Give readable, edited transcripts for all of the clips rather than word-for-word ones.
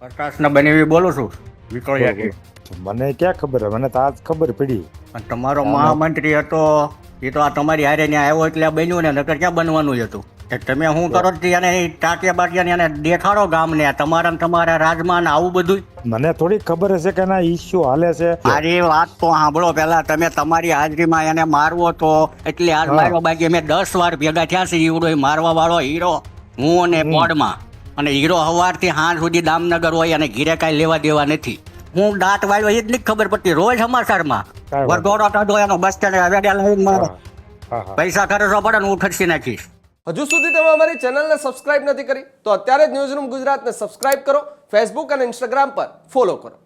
પ્રકાશના બનેવી બોલું છું વિકળિયાથી. મને ક્યાં ખબર, મને તો આજ ખબર પડી. અને તમારો મહામંત્રી હતો એ તો આ તમારી હારે ત્યાં આવ્યો એટલે આ બન્યું ને, નકર ક્યાં બનવાનું જ હતું. કે તમે શું કરો એને ટાટિયા બાટિયા એને દેખાડો ગામને તમારા ને તમારા રાજમાં ને આવું બધું. મને થોડી ખબર હશે કે ના ઇસ્યુ હાલે છે. મારી વાત તો સાંભળો પેલા. તમે તમારી હાજરીમાં એને મારવો તો એટલે આજ મારવા બાકી અમે 10 વાર ભેગા થયા છે. હીરો મારવા વાળો હીરો હું અને પોડમાં, અને હીરો સવારથી સાંજ સુધી દામનગર હોય અને ઘીરે કાંઈ લેવા દેવા નથી. હું દાંત વાળ્યો એ જ નહીં ખબર પડતી. રોજ સમાચારમાં વરઘોડો કાઢો એનો બસ સ્ટેન્ડ પૈસા ખર્ચવા પડે ને હું ખર્ચી નાખીશ. હજુ સુધી તમે અમારી ચેનલને સબસ્ક્રાઇબ નથી કરી તો અત્યારે જ ન્યૂઝરૂમ ગુજરાતને સબસ્ક્રાઇબ કરો, ફેસબુક અને ઇન્સ્ટાગ્રામ પર ફોલો કરો.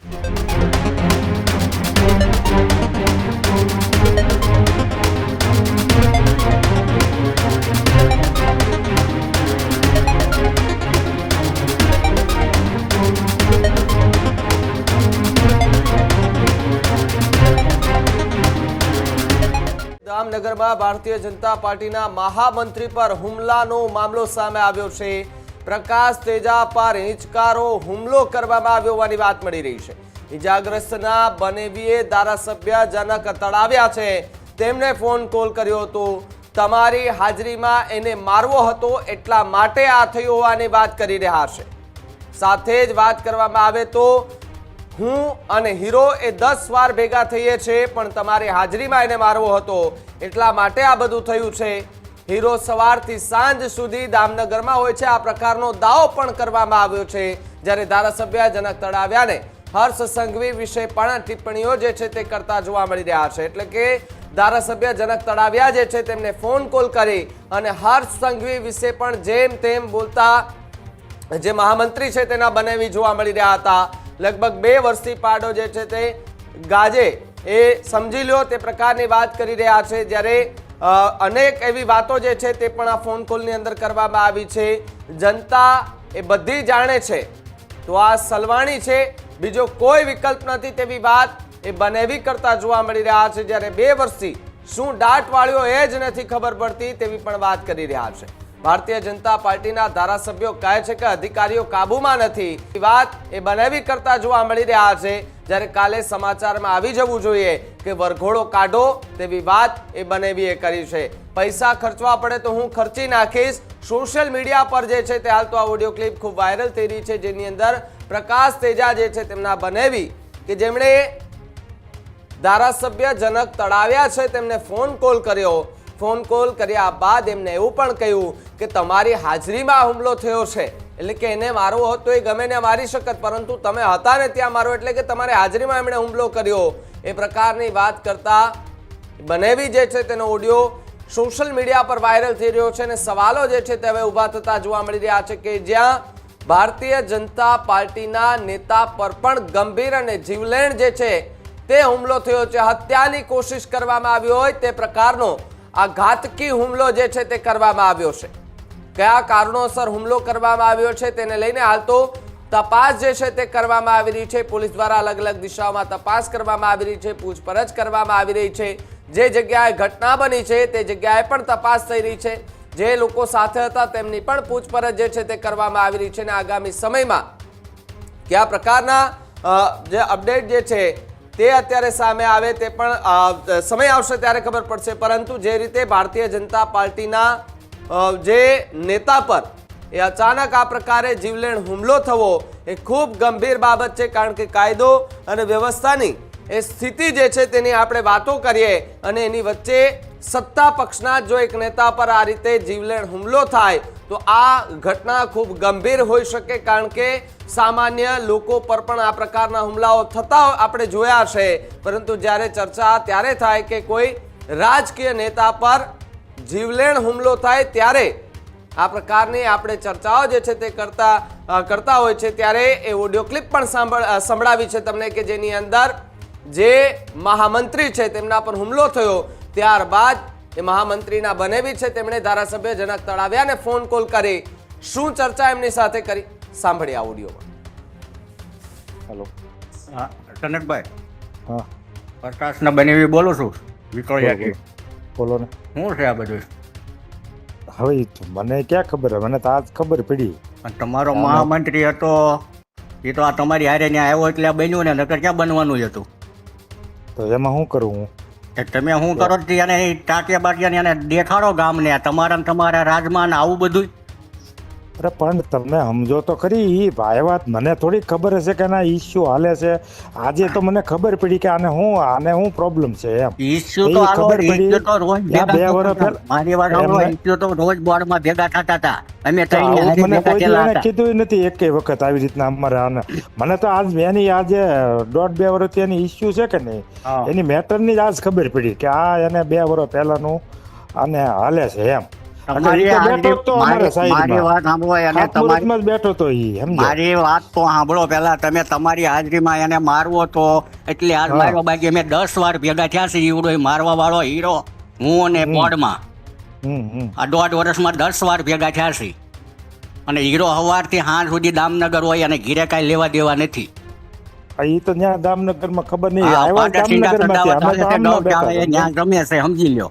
જામનગરમાં ભારતીય જનતા પાર્ટીના મહામંત્રી પર હુમલાનો મામલો સામે આવ્યો છે. પ્રકાશ તેજા પર હિંચકારો હુમલો કરવામાં આવ્યો હોવાની વાત મળી રહી છે. ઇજાગ્રસ્તના બનેવીએ ધારાસભ્ય જનક તળાવ્યા છે. તેમને ફોન કોલ કર્યો હતો. તમારી હાજરીમાં એને મારવો હતો એટલા માટે આ થયું હોવાની વાત કરી રહ્યા છે. સાથે જ વાત કરવામાં આવે તો હું અને હીરો એ 10 વાર ભેગા થઈએ છીએ, પણ તમારી હાજરીમાં એને મારવો હતો એટલા માટે આ બધું થયું છે. હીરો સવારથી સાંજ સુધી દામનગરમાં હોય છે, આ પ્રકારનો દાવો પણ કરવામાં આવ્યો છે. જ્યારે ધારાસભ્ય જનક તળાવ્યાને હર્ષ સંઘવી વિશે પણ ટિપ્પણીઓ જે છે તે કરતા જોવા મળી રહ્યા છે. એટલે કે ધારાસભ્ય જનક તળાવ્યા જે છે તેમને ફોન કોલ કરી અને હર્ષ સંઘવી વિશે પણ જેમ તેમ બોલતા જે મહામંત્રી છે તેના બનેવી જોવા મળી રહ્યા હતા. લગભગ 2 વર્ષથી પાડો જે છે તે ગાજે એ સમજી લો તે પ્રકારની વાત કરી રહ્યા છે. જ્યારે અનેક એવી વાતો જે છે તે પણ આ ફોન કોલની અંદર કરવામાં આવી છે. જનતા એ બધી જાણે છે તો આ સલવાણી છે, બીજો કોઈ વિકલ્પ નથી તેવી વાત એ બનેવી કરતા જોવા મળી રહ્યા છે. જ્યારે 2 વર્ષથી શું દાટ વાળ્યો એ જ નથી ખબર પડતી તેવી પણ વાત કરી રહ્યા છે. ભારતીય જનતા પાર્ટીના ધારાસભ્યો કહે છે કે અધિકારીઓ કાબુમાં નથી. વાત એ બનેવી કરતા જોવા મળી રહ્યા છે. જ્યારે કાલે સમાચારમાં આવી જવું જોઈએ કે વરઘોડો કાઢો તેવી વાત એ બનેવીએ કરી છે. પૈસા ખર્ચવા પડે તો હું ખર્ચી નાખીશ. સોશિયલ મીડિયા પર જે છે તે હાલ તો આ ઓડિયો ક્લિપ ખૂબ વાયરલ થઈ રહી છે, જેની અંદર પ્રકાશ તેજા જે છે તેમના બનેવી કે જેમણે ધારાસભ્ય જનક તળાવ્યા છે તેમને ફોન કોલ કર્યો. ફોન કોલ કર્યા બાદ એમને એવું પણ કહ્યું કે તમારી હાજરીમાં હુમલો થયો છે, એટલે કે એને મારવો હોત તો એ ગમે ને મારી શકત, પરંતુ તમે હતા ને ત્યાં મારો એટલે કે તમારી હાજરીમાં એમણે હુમલો કર્યો. એ પ્રકારની વાત કરતા બનેવી જે છે તેનો ઓડિયો સોશિયલ મીડિયા પર વાયરલ થઈ રહ્યો છે અને સવાલો જે છે તે હવે ઊભા થતા જોવા મળી રહ્યા છે કે જ્યાં ભારતીય જનતા પાર્ટીના નેતા પર પણ ગંભીર અને જીવલેણ જે છે તે હુમલો થયો છે. હત્યાની કોશિશ કરવામાં આવી હોય તે પ્રકારનો આ ઘાતકી હુમલો જે છે તે કરવામાં આવ્યો છે. કયા કારણોસર હુમલો કરવામાં આવ્યો છે તેને લઈને હાલ તો તપાસ જે છે તે કરવામાં આવી રહી છે. પોલીસ દ્વારા અલગ અલગ દિશાઓમાં તપાસ કરવામાં આવી રહી છે, પૂછપરછ કરવામાં આવી રહી છે. જે જગ્યાએ ઘટના બની છે તે જગ્યાએ પણ તપાસ થઈ રહી છે. જે લોકો સાથે હતા તેમની પણ પૂછપરછ જે છે તે કરવામાં આવી રહી છે અને આગામી સમયમાં કયા પ્રકારના જે અપડેટ જે છે તે અત્યારે સામે આવે તે પણ સમય આવશે ત્યારે ખબર પડશે. પરંતુ જે રીતે ભારતીય જનતા પાર્ટીના જે નેતા પર એ અચાનક આ પ્રકારે જીવલેણ હુમલો થવો એ ખૂબ ગંભીર બાબત છે. કારણ કે કાયદો અને વ્યવસ્થાની એ સ્થિતિ જે છે તેની આપણે વાતો કરીએ અને એની વચ્ચે સત્તા પક્ષના જો એક નેતા પર આ રીતે જીવલેણ હુમલો થાય તો આ ઘટના ખૂબ ગંભીર હોઈ શકે. કારણ કે સામાન્ય લોકો પર પણ આ પ્રકારના હુમલાઓ થતા આપણે જોયા છે, પરંતુ જ્યારે ચર્ચા ત્યારે થાય કે કોઈ રાજકીય નેતા પર જીવલેણ હુમલો થાય ત્યારે આ પ્રકારની આપણે ચર્ચાઓ જે છે તે કરતા હોય છે. ત્યારે એ ઓડિયો ક્લિપ પણ સંભળાવી છે તમને કે જેની અંદર જે મહામંત્રી છે તેમના પર હુમલો થયો ત્યારબાદ એ મહામંત્રીના બનેવી છે તેમણે ધારાસભ્ય જનક તળાવ્યાને ફોન કોલ કરી શું ચર્ચા એમની સાથે કરી સાંભળી આ ઓડિયોમાં. હેલો. હા કનકભાઈ, હા પ્રકાશના બનેવી બોલું છું વિકળિયાથી. બોલો ને. શું છે આ બધું? હવે મને ક્યાં ખબર, મને તો આજ ખબર પડી. અને તમારો મહામંત્રી હતો એ તો આ તમારી હારે ત્યાં આવ્યો એટલે આ બન્યું ને, નકર ક્યાં બનવાનું હતું? તો એમાં શું કરું હું? એ તમે શું કરો છો એને ટાંટિયા બાટિયા એને દેખાડો ગામને, તમારા ને તમારા રાજમાં ને આવું બધું. અરે પણ તમે સમજો તો ખરી, ઈ ભાઈ વાત મને થોડી ખબર હશે કે ના ઇસ્યુ હાલે છે. આજે તો મને ખબર પડી કે આને શું પ્રોબ્લેમ છે એમ. ઈસ્યુ એ તો હાલો, ખબર પડી. ઈસ્યુ તો રોજ આ ભેગા બે વર્ષ થતા હતા. પહેલા- મારી વાત સાંભળો, એમને- ઈસ્યુ તો રોજ બોર્ડમાં ભેગા થતા હતા. અમે તો ત્રણે આવું હારે મને ભેગા કોઈ દી થયેલા એને હતા. કીધું નથી એકેય વખત આવી રીતના અમારે આને. મને તો આજ એની આજે 1.5-2 વર્ષથી એની ઇસ્યુ છે કે નહીં, હા. એની મેટરની જ આજ ખબર પડી કે આ એને 2 વર્ષ પહેલાનું આને હાલે છે એમ. તમારી ઈ તો બેઠો જ તો અમારે મારી સાઈડમાં. વાત સાંભળો અને તમારી ખાતમુહૂર્તમાં જ બેઠો તો ઈ સમજો. મારી વાત તો સાંભળો પેલા. તમે તમારી હાજરીમાં એને મારવો તો એટલે આજ હા. માર્યો, બાકી અમે 10 વાર ભેગા થયા છે. ઈવડો મારવા વાળો હીરો હું અને પોડમાં આ 1.5 વર્ષમાં 10 વાર ભેગા થયા છે. અને હીરો સવારથી સાંજ સુધી દામનગર હોય અને ઘીરે કાંઈ લેવા દેવા નથી. ઈ તો ત્યાં દામનગરમાં ખબર નહીં આ આવ્યા પાટા સીધા દામનગરમાંથી. કઢાવા અમે તો ચાલે છે, આમના ડોક ચાલે છે, બેઠા ન્યા ગમે છે, સમજી લ્યો.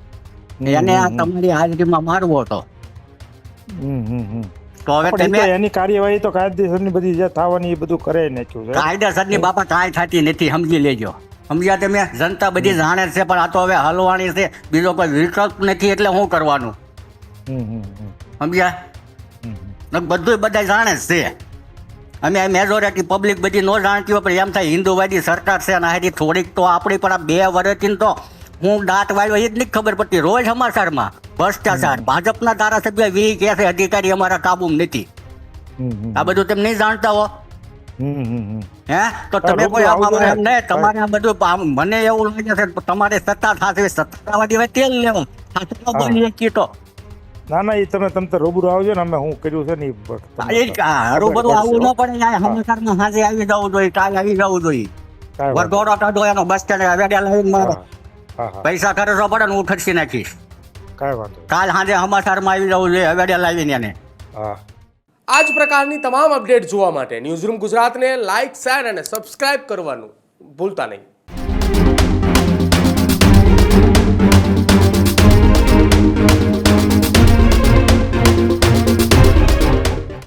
એને આ તમારી હાજરીમાં મારવો હતો. તો હવે પણ ઈ તમે તો એની કાર્યવાહી તો કાયદેસરની બધી જે થવાની એ બધું કરે નાખ્યું છે. કાયદેસરની બાપા કાંઈ થતી નથી, સમજી લેજો. સમજ્યા તમે? જનતા બધી જાણે જ છે, પણ આ તો હવે હલવાની છે. બીજો કોઈ વિકલ્પ નથી, એટલે શું કરવાનું? સમજ્યા? બધું બધા જાણે જ છે. અમે મેજોરિટી પબ્લિક બધી ન જાણતી હોય, પણ એમ થાય હિન્દુવાદી સરકાર છે અને હારી થોડીક તો આપણી પણ આ 2 વર્ષથી તો હું દાંત વાળ્યો એ જ નહીં ખબર પડતી. રોજ સમાચારમાં ભ્રષ્ટાચાર, ભાજપના ધારાસભ્ય વી કહે છે અધિકારી અમારા કાબુમાં નથી. આ બધું તમે નહીં જાણતા હો? હે તો તમે કોઈ આમાં એમ નહીં, તમારે આ બધું મને એવું લાગે છે તમારે સત્તા સાથે સત્તાવાદી હોય તેલ લેવા સાચું બોલીએ કીધો. ના ના, એ તમે તો રૂબરૂ આવજો ને, અમે શું કર્યું છે ને ઈ તમને હારું બધું આવું ન પડે. યાર સમાચારમાં સાંજે આવી જવું જોઈએ, કાલે આવી જવું જોઈએ. કાંઈ વાંધો વરઘોડો ટાઢો એનો બસ સ્ટેન્ડ વેડિયા લાવીને મારે હા હા, પૈસા ખર્ચવા પડે ને હું ખર્ચી નાખીશ. કાંઈ વાંધો નહીં. કાલ સાંજે સમાચારમાં આવી જવું જોઈએ વેડિયા લાવીને એને. હા. આ જ પ્રકારની તમામ અપડેટ જોવા માટે ન્યૂઝરૂમ ગુજરાતને લાઇક, શેર અને સબસ્ક્રાઇબ કરવાનું ભૂલતા નહીં.